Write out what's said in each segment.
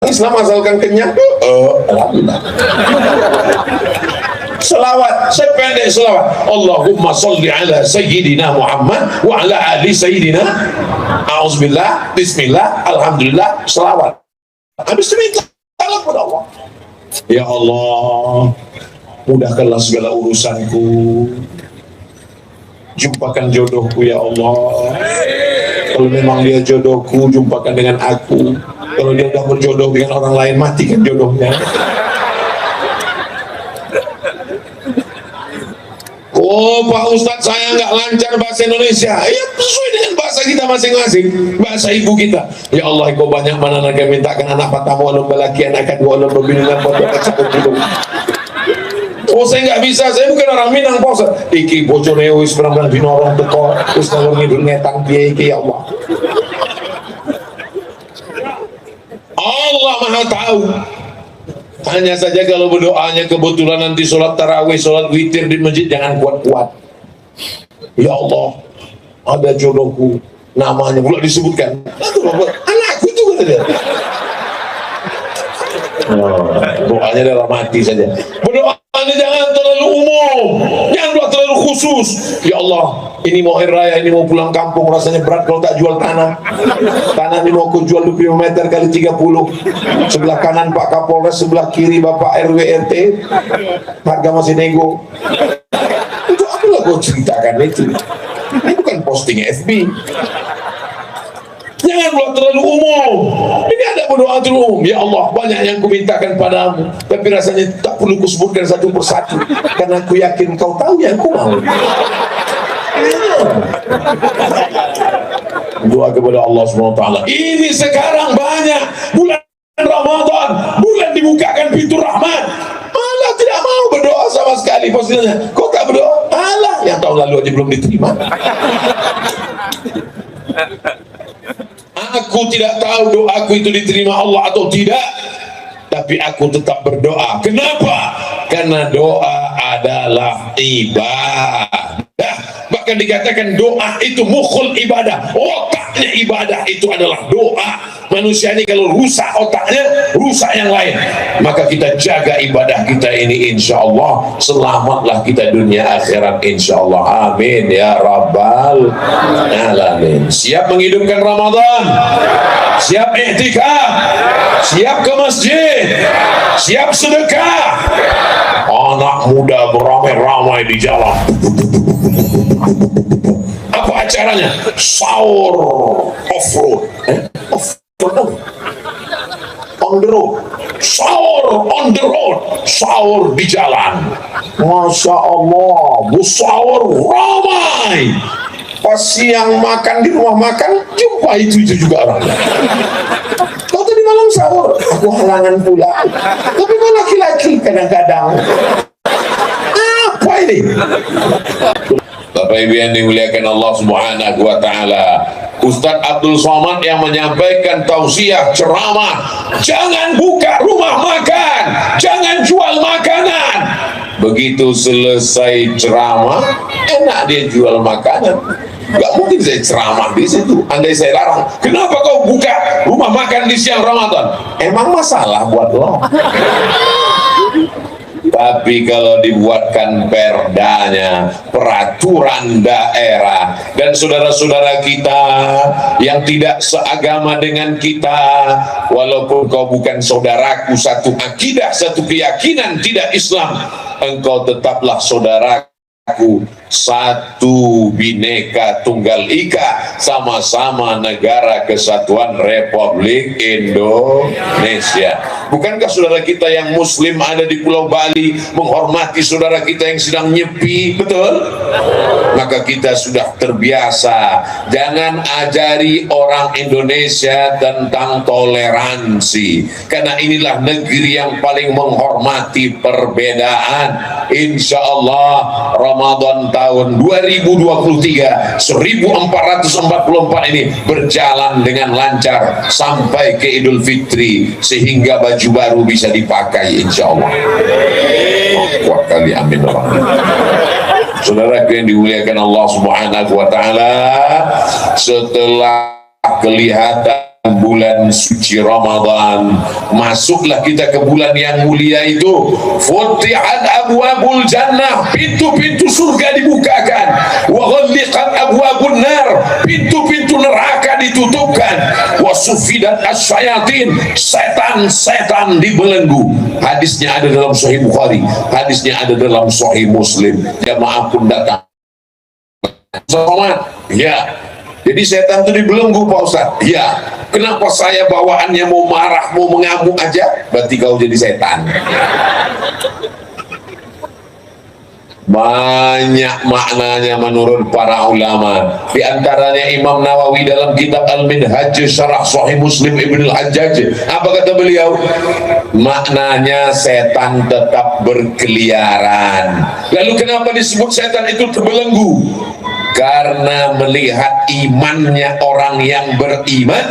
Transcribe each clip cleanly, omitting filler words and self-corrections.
Islam asalkan kenyang. Alhamdulillah. Selawat sependek selawat, Allahumma sholli ala sayyidina Muhammad wa ala ali sayyidina. Auzubillah, bismillah, alhamdulillah, selawat. Habis itu minta kepada Allah. Ya Allah, mudahkanlah segala urusanku, jumpakan jodohku ya Allah. Kalau memang dia jodohku, jumpakan dengan aku. Kalau dia tidak berjodoh dengan orang lain, matikan jodohnya. Oh Pak Ustadz, saya nggak lancar bahasa Indonesia. Ya sesuai dengan bahasa kita masing-masing, bahasa ibu kita. Ya Allah, kau banyak mana nak mintakan anak patamu alam balaki anak dua alam berbingungan buat cukup hidup. Oh saya nggak bisa, saya bukan orang Minang Pak Ustadz. Iki bojone wis berangkat binorong teko, terus ngalor ngidul ngetang piye iki ya Allah. Allah Maha tahu. Hanya saja kalau berdoanya kebetulan nanti sholat tarawih, sholat witir di masjid, jangan kuat-kuat. Ya Allah, ada jodohku, namanya pula disebutkan. Anakku juga dia. Doanya dalam hati saja. Berdoanya jangan terlalu umum, jangan terlalu khusus. Ya Allah, ini mau hari raya, ini mau pulang kampung, rasanya berat kalau tak jual tanah. Tanah ini mau aku jual 25 meter kali 30. Sebelah kanan Pak Kapolres, sebelah kiri Bapak RW RT. Harga masih nego. Itu apalah kau ceritakan itu? Ini bukan posting FB. Jangan buat terlalu umum. Ini ada berdoa terlalu umum. Ya Allah, banyak yang kumintakan padamu, tapi rasanya tak perlu kusebutkan satu persatu, karena aku yakin kau tahu yang aku mau. Doa kepada Allah SWT. Ini sekarang banyak bulan Ramadan, bulan dibukakan pintu rahmat, malah tidak mau berdoa sama sekali. Posisinya, kok tak berdoa? Alah, yang tahun lalu aja belum diterima. Aku tidak tahu doaku itu diterima Allah atau tidak, tapi aku tetap berdoa. Kenapa? Karena doa adalah ibadah. Bahkan dikatakan doa itu mukhul ibadah, otaknya ibadah itu adalah doa. Manusia ini kalau rusak otaknya, rusak yang lain. Maka kita jaga ibadah kita ini, insya Allah selamatlah kita dunia akhirat, insya Allah. Amin ya rabbal alamin. Siap menghidupkan Ramadan, siap iktikaf, siap ke masjid, siap sedekah. Anak muda beramai-ramai di jalan. Apa acaranya? Sahur off-road. On the road. Sahur on the road. Sahur di jalan. Masya Allah, sahur ramai. Pas siang makan di rumah makan, jumpa itu juga orangnya. Kau tadi malam sahur, aku halangan pula. Tapi kau laki-laki kadang-kadang. Apa ini? Bapak Ibu yang dimuliakan Allah Subhanahu wa taala, Ustadz Abdul Somad yang menyampaikan tausiah ceramah, jangan buka rumah makan, jangan jual makanan. Begitu selesai ceramah, enak dia jual makanan. Gak mungkin saya ceramah di situ, andai saya larang. Kenapa kau buka rumah makan di siang Ramadan? Emang masalah buat lo? Tapi kalau dibuatkan perdanya, peraturan daerah, dan saudara-saudara kita yang tidak seagama dengan kita, walaupun kau bukan saudaraku, satu akidah, satu keyakinan tidak Islam, engkau tetaplah saudaraku, satu bineka tunggal ika, sama-sama negara kesatuan Republik Indonesia. Bukankah saudara kita yang muslim ada di Pulau Bali menghormati saudara kita yang sedang nyepi? Betul? Maka kita sudah terbiasa. Jangan ajari orang Indonesia tentang toleransi, karena inilah negeri yang paling menghormati perbedaan. Insya Allah Ramadan tahun 2023 1444 ini berjalan dengan lancar sampai ke Idul Fitri, sehingga baju baru bisa dipakai insya Allah. Kuat kali, amin. Saudara yang dimuliakan Allah Subhanahu wa taala, setelah kelihatan menjelang bulan suci Ramadan. Masuklah kita ke bulan yang mulia itu. Futihat abwabul jannah, pintu-pintu surga dibukakan. Wa ghulliqat abwabun nar, pintu-pintu neraka ditutupkan. Wa sufidat asyayatin, setan-setan dibelenggu. Hadisnya ada dalam Sahih Bukhari, hadisnya ada dalam Sahih Muslim. Jamaah pun datang. Ya, jadi setan itu dibelenggu Pak Ustaz. Ya, kenapa saya bawaannya mau marah, mau mengamuk aja? Berarti kau jadi setan. Banyak maknanya menurut para ulama. Di antaranya Imam Nawawi dalam kitab Al-Minhaj Syarah Sahih Muslim Ibn Al-Hajjaj. Apa kata beliau? Maknanya setan tetap berkeliaran. Lalu kenapa disebut setan itu terbelenggu? Karena melihat imannya orang yang beriman,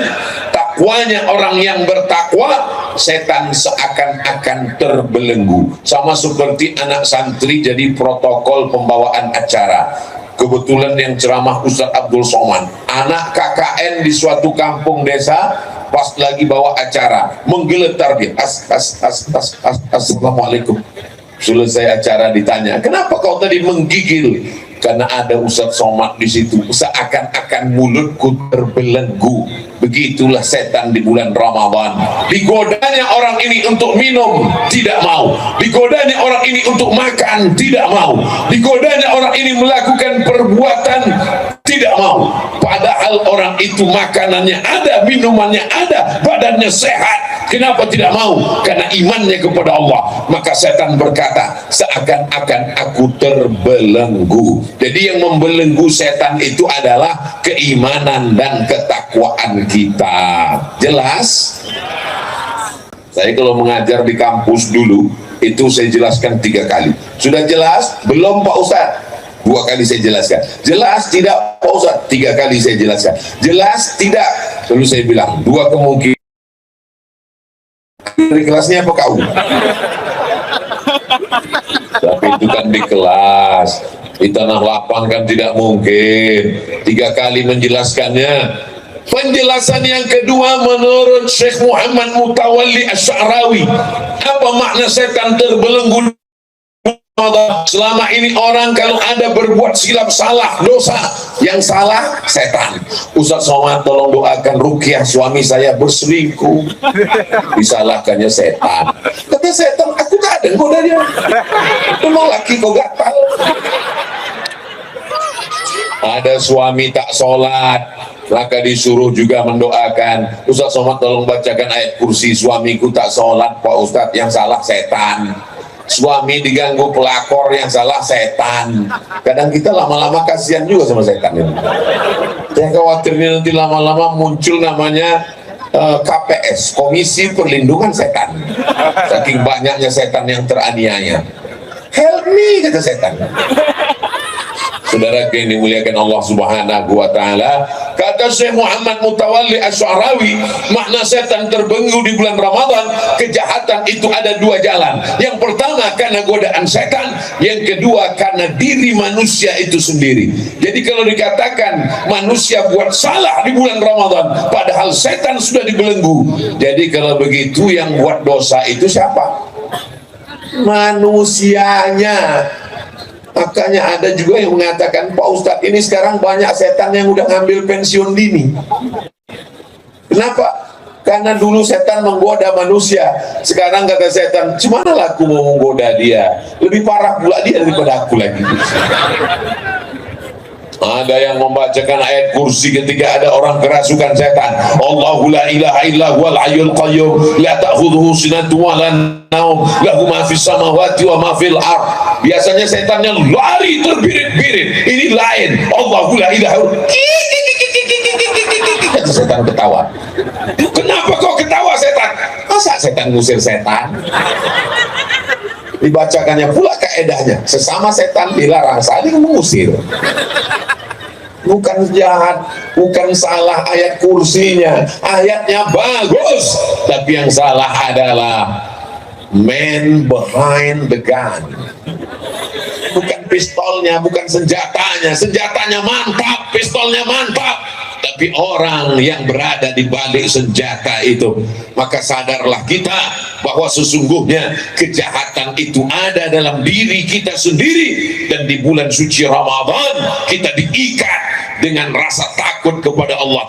takwanya orang yang bertakwa, setan seakan-akan terbelenggu. Sama seperti anak santri jadi protokol pembawaan acara. Kebetulan yang ceramah Ustaz Abdul Somad, anak KKN di suatu kampung desa, pas lagi bawa acara menggeletar dia, assalamualaikum. Selesai acara ditanya, kenapa kau tadi menggigil? Karena ada Ustaz Somad di situ. Seakan-akan mulutku terbelenggu. Begitulah setan di bulan Ramadan. Digodanya orang ini untuk minum, tidak mau. Digodanya orang ini untuk makan, tidak mau. Digodanya orang ini melakukan perbuatan, tidak mau. Padahal orang itu makanannya ada, minumannya ada, badannya sehat. Kenapa tidak mau? Karena imannya kepada Allah. Maka setan berkata, seakan-akan aku terbelenggu. Jadi yang membelenggu setan itu adalah keimanan dan ketakwaan kita. Jelas? Saya kalau mengajar di kampus dulu, itu saya jelaskan 3 kali. Sudah jelas? Belum Pak Ustadz? 2 kali saya jelaskan. Jelas tidak Pak Ustadz? 3 kali saya jelaskan. Jelas tidak? Lalu saya bilang 2 kemungkinan. Dari kelasnya apa kau? Tapi itu kan di kelas, di tanah lapang kan tidak mungkin. 3 kali menjelaskannya. Penjelasan yang kedua menurut Syekh Muhammad Mutawalli Asy'arawi. Apa makna setan terbelenggu? Selama ini orang kalau ada berbuat silap, salah, dosa, yang salah setan. Ustaz Somad tolong doakan ruqyah suami saya berselingkuh. Disalahkannya setan. Kata setan, aku tak ada goda dia. Memang laki kau gatal. Ada suami tak sholat, maka disuruh juga mendoakan. Ustaz Somad tolong bacakan ayat kursi, suamiku tak sholat Pak Ustaz, yang salah setan. Suami diganggu pelakor, yang salah setan. Kadang kita lama-lama kasihan juga sama setan ini. Saya khawatirnya nanti lama-lama muncul namanya KPS, Komisi Perlindungan Setan. Saking banyaknya setan yang teraniaya. Help me, kata setan. Saudara yang dimuliakan Allah Subhanahu wa taala, kata Syekh Muhammad Mutawalli Asy'arawi, makna setan terbelenggu di bulan Ramadan, kejahatan itu ada 2 jalan. Yang pertama karena godaan setan, yang kedua karena diri manusia itu sendiri. Jadi kalau dikatakan manusia buat salah di bulan Ramadan, padahal setan sudah dibelenggu. Jadi kalau begitu yang buat dosa itu siapa? Manusianya. Makanya ada juga yang mengatakan, Pak Ustadz ini sekarang banyak setan yang udah ngambil pensiun dini. Kenapa? Karena dulu setan menggoda manusia. Sekarang kata setan, gimana lah aku mau menggoda dia? Lebih parah pula dia daripada aku lagi. Ada yang membacakan ayat kursi ketika ada orang kerasukan setan. Allahu la ilaha illa huwal hayyul qayyum la ta'khudhuhu sinatun wa la naum lahu ma fis samawati wa ma fil ard. Biasanya setannya lari terbirit-birit. Ini lain. Allahu la ilaha illa. Setan ketawa. Kenapa kau ketawa setan? Masa setan ngusir setan? Dibacakannya pula kaedahnya, sesama setan dilarang saling mengusir. Bukan jahat, bukan salah ayat kursinya, ayatnya bagus, tapi yang salah adalah man behind the gun. Bukan pistolnya, bukan senjatanya. Senjatanya mantap, pistolnya mantap, menghadapi orang yang berada di balik senjata itu. Maka sadarlah kita bahwa sesungguhnya kejahatan itu ada dalam diri kita sendiri, dan di bulan suci Ramadan kita diikat dengan rasa takut kepada Allah.